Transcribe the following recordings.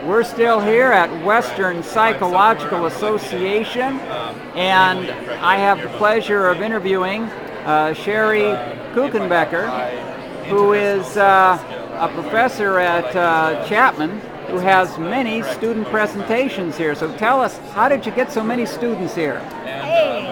We're still here at Western Psychological Association, and I have the pleasure of interviewing Shari Kuchenbecker, who is a professor at Chapman, who has many student presentations here. So tell us, how did you get so many students here? Hey,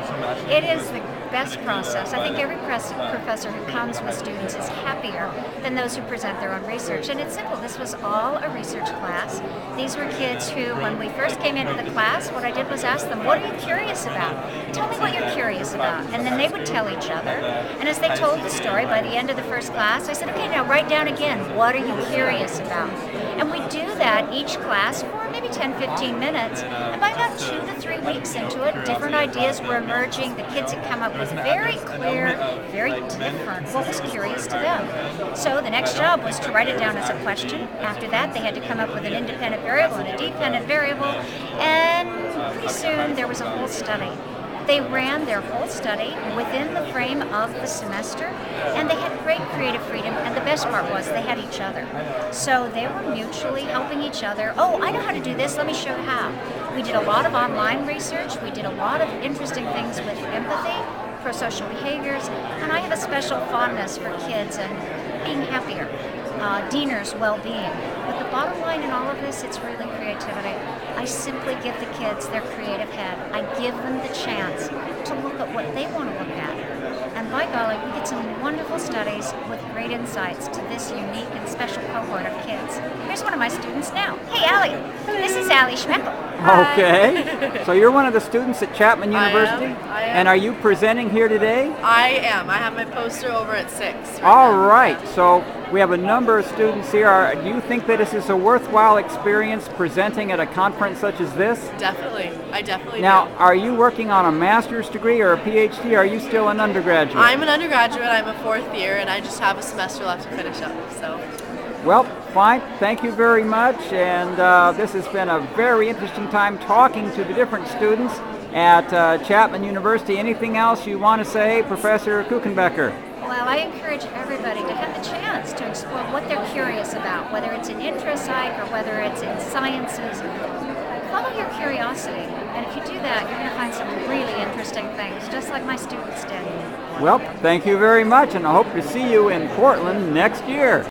it is the best process. I think every professor who comes with students is happier than those who present their own research. And it's simple. This was all a research class. These were kids who, when we first came into the class, what I did was ask them, what are you curious about? Tell me what you're curious about. And then they would tell each other. And as they told the story, by the end of the first class, I said, okay, now write down again, what are you curious about? And we do that each class for maybe 10-15 minutes. And by about 2 to 3 weeks into it, different ideas were emerging. The kids had come up with very clear, very different what was curious to them. So the next job was to write it down as a question. After that, they had to come up with an independent variable and a dependent variable. And pretty soon, there was a whole study. They ran their whole study within the frame of the semester, and they had great creative freedom, and the best part was they had each other. So they were mutually helping each other. Oh, I know how to do this, let me show you how. We did a lot of online research, we did a lot of interesting things with empathy, pro-social behaviors, and I have a special fondness for kids and being happier, Diener's well-being. But the bottom line in all of this, it's really creativity. I simply give the kids their creative head. I give them the chance to look at what they want to look at. And by golly, we get some wonderful studies with great insights to this unique and special cohort of kids. Here's one of my students now. Hey, Allie. This is Allie Schmeckel. Okay. So you're one of the students at Chapman University? I am. And are you presenting here today? I am. I have my poster over at 6. All right. So we have a number of students here. Do you think that this is a worthwhile experience presenting at a conference such as this? Definitely. I definitely Now, do. are you working on a master's degree or a PhD? Are you still an undergraduate? I'm an undergraduate. I'm a 4th year, and I just have a semester left to finish up. So. Well, fine. Thank you very much. And this has been a very interesting time talking to the different students at Chapman University. Anything else you want to say, Professor Kuchenbecker? Well, I encourage everybody to have the chance to explore what they're curious about, whether it's in intro psych or whether it's in sciences. Follow your curiosity, and if you do that, you're going to find some really interesting things, just like my students did. Well, thank you very much, and I hope to see you in Portland next year.